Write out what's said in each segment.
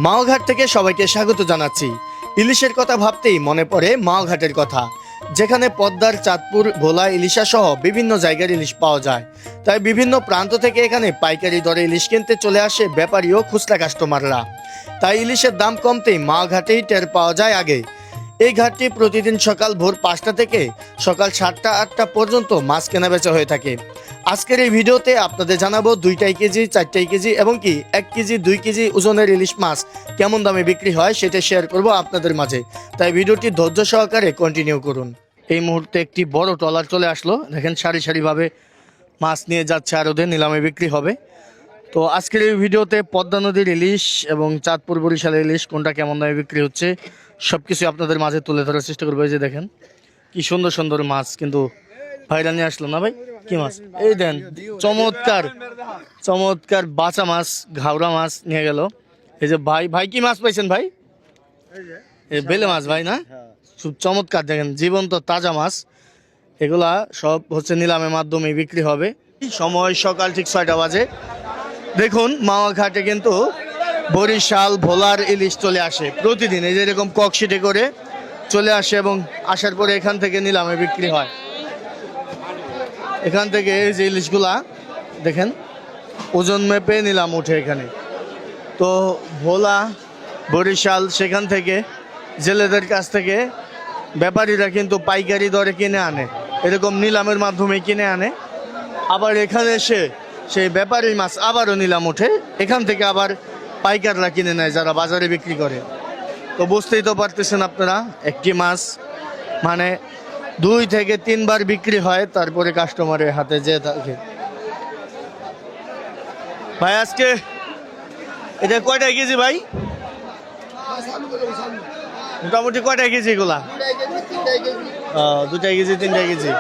মাওঘাট থেকে সবাইকে স্বাগত জানাচ্ছি। ইলিশের কথা ভাবতেই মনে পড়ে মাওঘাটের কথা, যেখানে পদ্মার, চাঁদপুর, ভোলা, ইলিশা সহ বিভিন্ন জায়গার ইলিশ পাওয়া যায়। তাই বিভিন্ন প্রান্ত থেকে এখানে পাইকারি দরে ইলিশ কিনতে চলে আসে ব্যাপারী ও খুচরা কাস্টমাররা। তাই ইলিশের দাম কমতেই মাওঘাটেই টের পাওয়া যায় আগে। এই ঘাটটি প্রতিদিন সকাল ভোর 5টা থেকে সকাল 7টা 8টা পর্যন্ত মাছ কেনা বেচা হয়ে থাকে। আজকের এই ভিডিওতে আপনাদের জানাবো 2 কেজি, 4 কেজি এবং কি 1 কেজি, 2 কেজি ওজনের ইলিশ মাছ কেমন দামে বিক্রি হয় সেটা শেয়ার করব আপনাদের মাঝে। তাই ভিডিওটি ধৈর্য সহকারে কন্টিনিউ করুন। এই মুহূর্তে একটি বড় ট্রলার চলে আসলো, দেখেন সারি সারিভাবে মাছ নিয়ে যাচ্ছে, আর ওদের নিলামে বিক্রি হবে। তো আজকের এই ভিডিওতে পদ্মা নদীর ইলিশ এবং চাঁদপুর বরিশালের ইলিশ কোনটা কেমন দামে বিক্রি হচ্ছে সবকিছু আপনাদের মাঝে তুলে ধরার চেষ্টা করবো। এই যে দেখেন কি সুন্দর সুন্দর মাছ, কিন্তু ভাইরা নিয়ে আসলো না ভাই, কি মাছ? এই দেন, চমৎকার চমৎকার বাঁচা মাছ, ঘাওড়া মাছ নিয়ে গেল। এই যে ভাই, ভাই কি মাছ পাইছেন ভাই? বেলে মাছ ভাই না? খুব চমৎকার, দেখেন জীবন্ত তাজা মাছ। এগুলা সব হচ্ছে নিলামের মাধ্যমে বিক্রি হবে। সময় সকাল ঠিক 6টা বাজে। দেখুন মাওয়া-ঘাটে কিন্তু বরিশাল, ভোলার ইলিশ চলে আসে প্রতিদিন, এই যে এরকম ককশিটে করে চলে আসে এবং আসার পরে এখান থেকে নিলামে বিক্রি হয়। এখান থেকে এই যে ইলিশগুলা দেখেন ওজন মেপে নিলাম উঠে এখানে। তো ভোলা, বরিশাল সেখান থেকে জেলেদের কাছ থেকে ব্যাপারীরা কিন্তু পাইকারি দরে কিনে আনে, এরকম নিলামের মাধ্যমে কিনে আনে। আবার এখানে এসে সেই ব্যাপারী মাছ আবারও নিলাম ওঠে, এখান থেকে আবার পাইকাররা কিনে নেয় যারা বাজারে বিক্রি করে। তো বুঝতেই তো পারতেছেন আপনারা, একটি মাছ মানে 2 থেকে 3 বার বিক্রি হয়, তারপরে কাস্টমারের হাতে যেয়ে থাকে। ভাই আজকে এটা কয়টা কেজি ভাই? মোটামুটি কয়টা কেজি এগুলা? 2 কেজি 3 কেজি,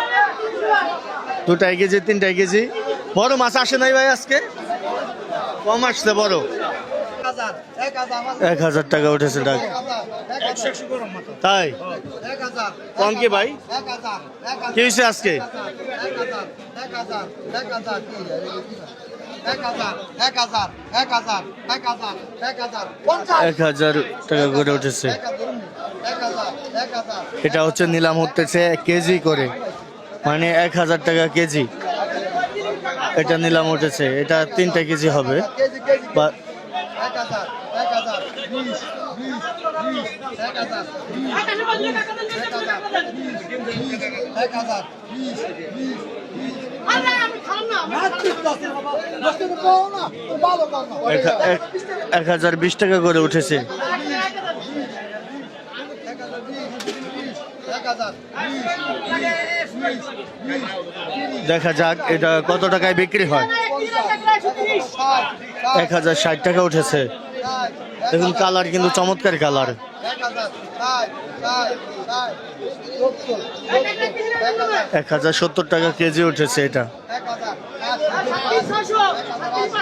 2 কেজি 3 কেজি। বড় মাছ আসে নাই ভাই আজকে? কম আসছে বড়। 1000 টাকা উঠেছে ডাক, তাই কম কি ভাই? কি হয়েছে আজকে? 1000 টাকা করে উঠেছে। এটা হচ্ছে নিলাম হতেছে কেজি করে, মানে 1000 টাকা কেজি এটা নিলাম উঠেছে। এটা 3 কেজি হবে বা এক 1020 টাকা করে উঠেছে। দেখা যাক এটা কত টাকায় বিক্রি হয়। 1060 টাকা উঠেছে। দেখুন কালার কিন্তু চমৎকার কালার। 1070 টাকা কেজি উঠেছে। এটা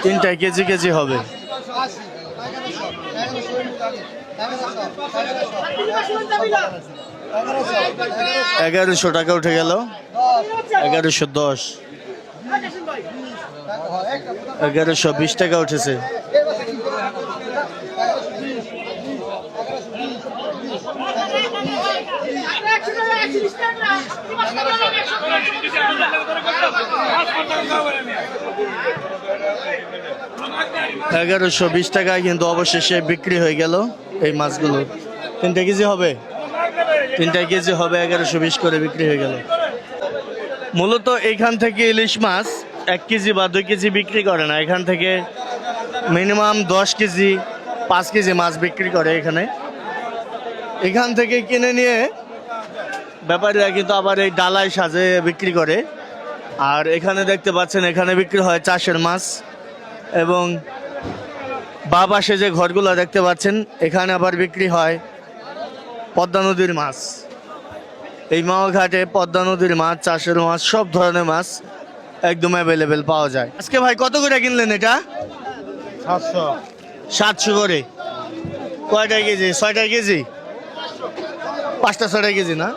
3 কেজি কেজি হবে। 1100 টাকা উঠে গেল। 1110, 1120 টাকা উঠেছে। $1120 টাকায় কিন্তু অবশেষে বিক্রি হয়ে গেল এই মাছগুলো। 3 কেজি হবে, 3 কেজি হবে, 1120 করে বিক্রি হয়ে গেল। মূলত এইখান থেকে ইলিশ মাছ 1 কেজি বা 2 কেজি বিক্রি করে না, এখান থেকে মিনিমাম 10 কেজি 5 কেজি মাছ বিক্রি করে এখানে। এখান থেকে কিনে নিয়ে ব্যাপারীরা কিন্তু আবার এই ডালায় সাজে বিক্রি করে। আর এখানে দেখতে পাচ্ছেন এখানে বিক্রি হয় চাষের মাছ, এবং বা পাশে যে ঘরগুলো দেখতে পাচ্ছেন এখানে আবার বিক্রি হয় পদ্মা নদীর মাছ। এই মাওঘাটে পদ্মা নদীর মাছ, চাষের মাছ, সব ধরনের মাছ একদম অ্যাভেলেবেল পাওয়া যায়। আজকে ভাই কত করে কিনলেন এটা? 700 করে। কয়টা কেজি? 6টা কেজি, 5টা 6টা কেজি না,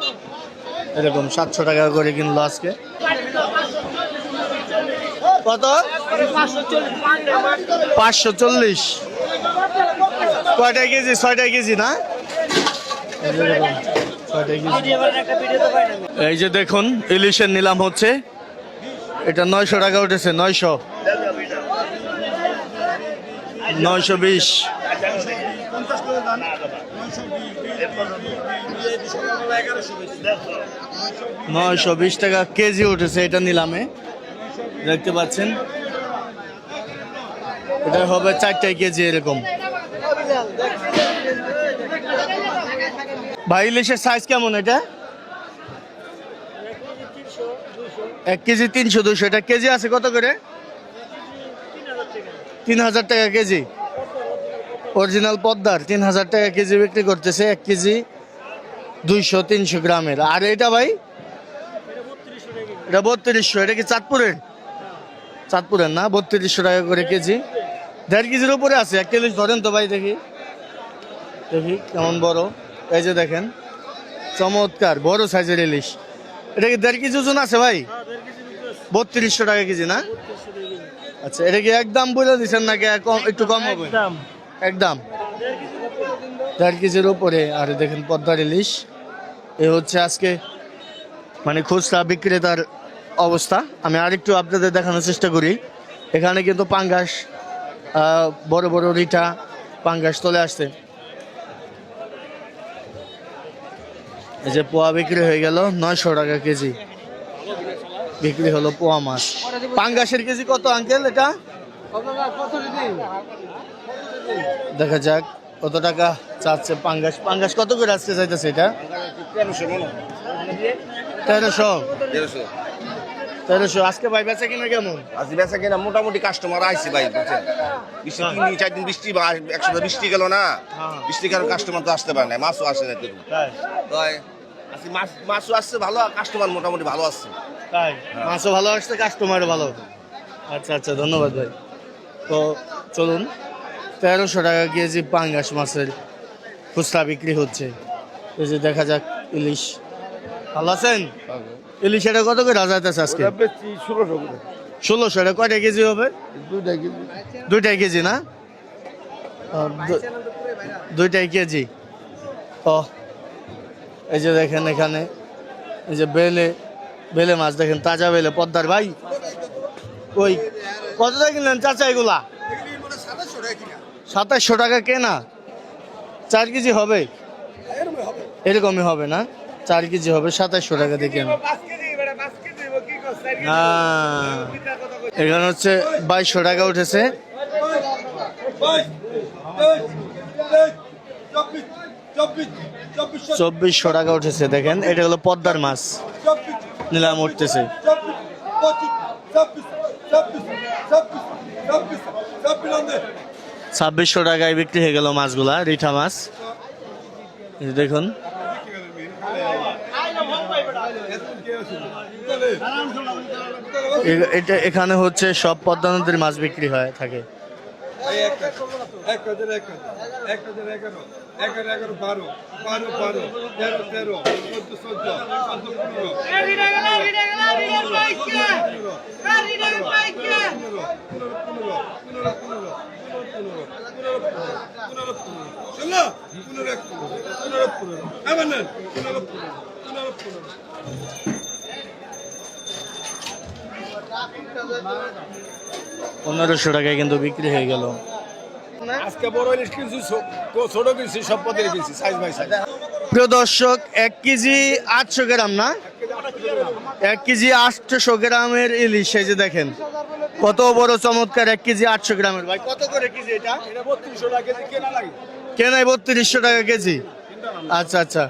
এরকম 700 টাকা করে কিনলো আজকে। কত? 540। কয়টা কেজি? 6টা কেজি না, এরকম 6টা কেজি। এই যে দেখুন ইলিশের নিলাম হচ্ছে, এটা 900 টাকা উঠেছে। 920। 920 টাকা কেজি উঠেছে এটা নিলামে, দেখতে পাচ্ছেন। এটা হবে 4টা কেজি এরকম। ভাই ইলিশের সাইজ কেমন এটা? 1 কেজি 300 200। এটা কেজি আছে কত করে? 3000 টাকা কেজি। অরিজিনাল পদ্মার 3000 টাকা কেজি বিক্রি করতেছে, 1 কেজি 200-300 গ্রামের। আর এটা ভাই? এটা 3200। এটা কি চাঁদপুরের? চাঁদপুরের না, 3200 টাকা করে কেজি। 1.5 কেজির উপরে আছে। 1 ইলিশ ধরেন তো ভাই, দেখি দেখি কেমন বড়। এই যে দেখেন, চমৎকার বড় সাইজের ইলিশ। এটা কি 1.5 কেজি ওজন আছে ভাই? 3200 টাকা কেজি না? আচ্ছা, এটা কি একদম বলে দিচ্ছেন নাকি একটু কম হবে? একদম 1.5 কেজির উপরে। আর দেখেন পদ্মার ইলিশ, এ হচ্ছে আজকে মানে খুচরা বিক্রেতার অবস্থা। আমি আরেকটু আপনাদের দেখানোর চেষ্টা করি। এখানে কিন্তু পাঙ্গাস, বড় বড় রিঠা পাঙ্গাস চলে আসছে। এই যে পোয়া বিক্রি হয়ে গেল 900 টাকা কেজি বিক্রি হলো পোয়া মাছ। পাঙ্গাসের কেজি কত আঙ্কেল এটা? দেখা যাক কত টাকা চাচ্ছে পাঙ্গাস। পাঙ্গাস কত করে আসতে চাইতেছে এটা? 1300। আজকে ভাই বেচা কিনা কেমন? আজকে বেচা কিনা মোটামুটি কাস্টমার আইছে ভাই, বুঝছেন। বৃষ্টি 3-4 দিন বৃষ্টি, একসাথে বৃষ্টি গেল না, বৃষ্টি কারণে কাস্টমার তো আসতে পারে না, মাছও আসে না। তাই আজকে মাছও আসছে ভালো, কাস্টমার মোটামুটি ভালো আসছে। তাই মাছও ভালো আসছে, কাস্টমারও ভালো। আচ্ছা আচ্ছা, ধন্যবাদ ভাই। তো চলুন, 1300 টাকা কেজি পাঙ্গাস মাছের খুচরা বিক্রি হচ্ছে। এই যে দেখা যাক ইলিশ। ভালো আছেন? ইলিশ এটা কত করে যাইতেছে আজকে? 1600। এটা কয়টা কেজি হবে? 2টা কেজি না, 2টাই কেজি। ও এই যে দেখেন এখানে এই যে বেলে মাছ দেখেন, তাজা বেলে পদ্মার। ভাই ওই কত টাকা কিনলেন চাচা এগুলা? 2700 টাকা কেনা। 4 কেজি হবে? এরকমই হবে না, 4 কেজি হবে, 2700 টাকা দিয়ে কেনা। এখানে হচ্ছে 2200 টাকা উঠেছে। 2400 টাকা উঠেছে। দেখেন এটা হলো পদ্মার মাছ, নিলাম উঠতেছে। 2600 টাকায় বিক্রি হয়ে গেল মাছগুলা, রিঠা মাছ। দেখুন এটা এখানে হচ্ছে সব পদ্মা নদীর মাছ বিক্রি হয় থাকে। 1500 টাকায় কিন্তু বিক্রি হয়ে গেল। আজকে বড় ইলিশ কিনছি, ছোট কিনছি, সব পদের কিনছি, সাইজ বাই সাইজ। প্রিয় দর্শক, 1 কেজি 800 গ্রাম না, 1 কেজি 800 গ্রামের ইলিশ। এই যে দেখেন কত বড় চমৎকার 1 কেজি 800 গ্রামের। ভাই কত করে কেজি এটা? 3200 টাকা কেজি কেনা লাগে। কেনাই 3200 টাকা কেজি। আচ্ছা আচ্ছা,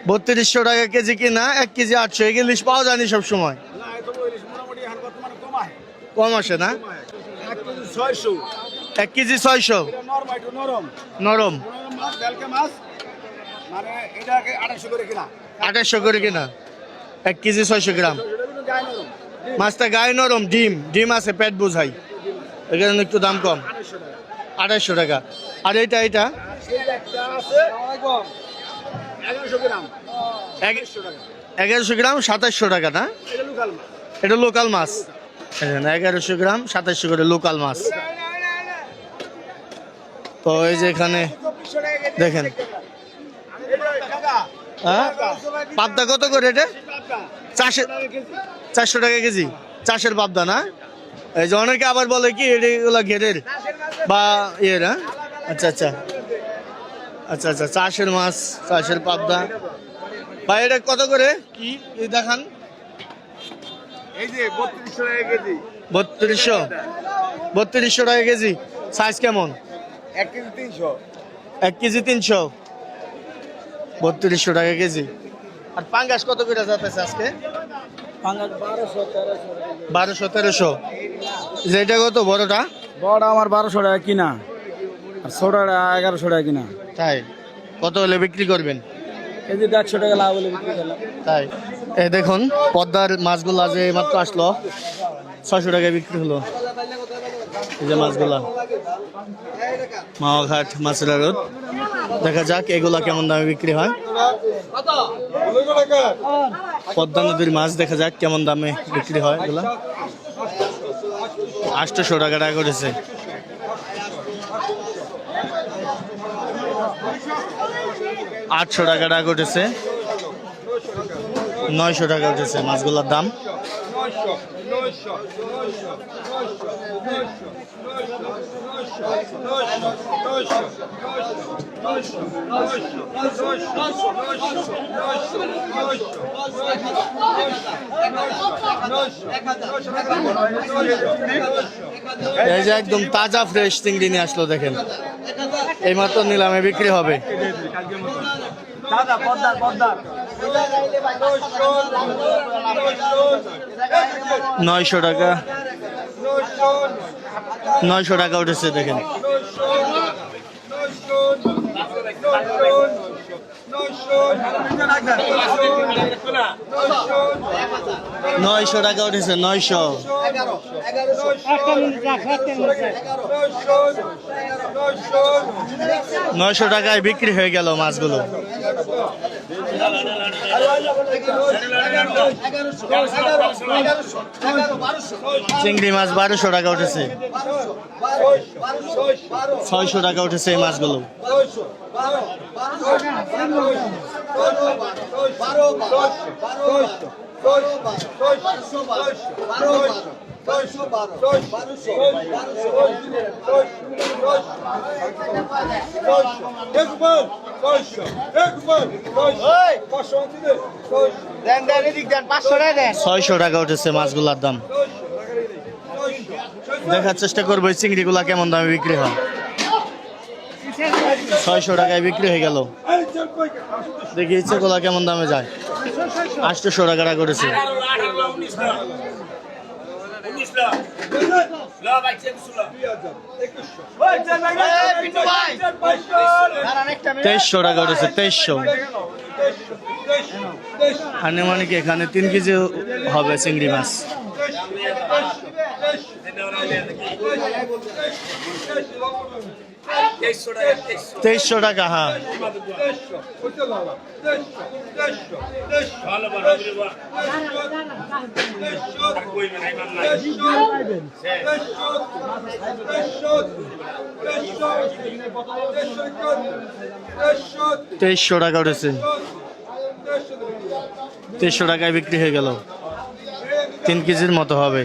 3200 টাকা কেজি কিনা, 1 কেজি 800। এই ইলিশ পাওয়া যায়নি সব সময়, না, এত বড় ইলিশ মোটামুটি এখন বর্তমানে কম হয়। কম আসে না? 1 কেজি 600। 1 কেজি 600। এটা নরম, একটু নরম নরম। মাছ, ভেলকে মাছ, মানে এটাকে 2800 করে কিনা। 2800 করে কিনা 1 কেজি 600 গ্রাম। মাছটা গায়ে নরম, ডিম আছে, পেট বোঝাই, এখানে একটু দাম কম, 2800 টাকা। আর এটা 1100 গ্রাম 2700 টাকা না? এটা লোকাল মাছ, 1100 গ্রাম 2700 করে লোকাল মাছ। তো এই যে এখানে দেখেন, হ্যাঁ পাবদা কত করে এটা? 400 টাকা কেজি, চাষের পাবদা না? এই যে অনেকে আবার বলে কি এগুলা ঘেরের বা ইয়ের, হ্যাঁ আচ্ছা আচ্ছা আচ্ছা আচ্ছা, চাষের মাছ, চাষের পাবদা। ভাই এটা কত করে কি দেখান? এই যে 3200 টাকা কেজি। 3200 টাকা কেজি। সাইজ কেমন? 1 কেজি 300। 1 কেজি 300, 3200 টাকা কেজি। আর পাঙ্গাস কত করে যাচ্ছে আজকে? 1200-1300। যেটা কত বড়টা? বড়টা আমার 1200 টাকা কিনা, আর ছোটটা 1100 টাকা কিনা। তাই কত হলে বিক্রি করবেন? কেজি 150 টাকা লাভ হলে বিক্রি করলাম। তাই এই দেখুন পদ্মার মাছগুলা যে মাত্র আসলো, 600 টাকায় বিক্রি হলো। এই যে মাছগুলা মাওঘাট মাছের আড়ত। দেখা যাক এগুলা কেমন দামে বিক্রি হয়। পদ্মা নদীর মাছ দেখা যাক কেমন দামে বিক্রি হয় এগুলা। 800 টাকা করেছে। আটশো টাকা উঠেছে, 900 টাকা উঠেছে মাছগুলোর দাম। এই যে একদম তাজা ফ্রেশ চিংড়ি নিয়ে আসলো, দেখেন এইমাত্র নিলামে বিক্রি হবে। 900 টাকা, 900 টাকা উঠেছে দেখেন। 900 টাকা উঠেছে, 900। 900 টাকায় বিক্রি হয়ে গেল মাছগুলো। চিংড়ি মাছ 1200 টাকা উঠেছে, 600 টাকা উঠেছে এই মাছগুলো। ছয়শো টাকা উঠেছে মাছগুলার দাম। দেখার চেষ্টা করবো এই চিংড়িগুলা কেমন দামে বিক্রি হয়। 600 টাকায় বিক্রি হয়ে গেল। দেখি ইচ্ছেগুলা কেমন দামে যায়। 800 টাকা করেছে। তেইশশো টাকা উঠেছে, 2300। আনুমানিক এখানে 3 কেজি হবে চিংড়ি মাছ। 2300 টাকা, হ্যাঁ। তেইশশো টাকা উঠেছে, 2300 টাকায় বিক্রি হয়ে গেল। 3 কেজির মতো হবে।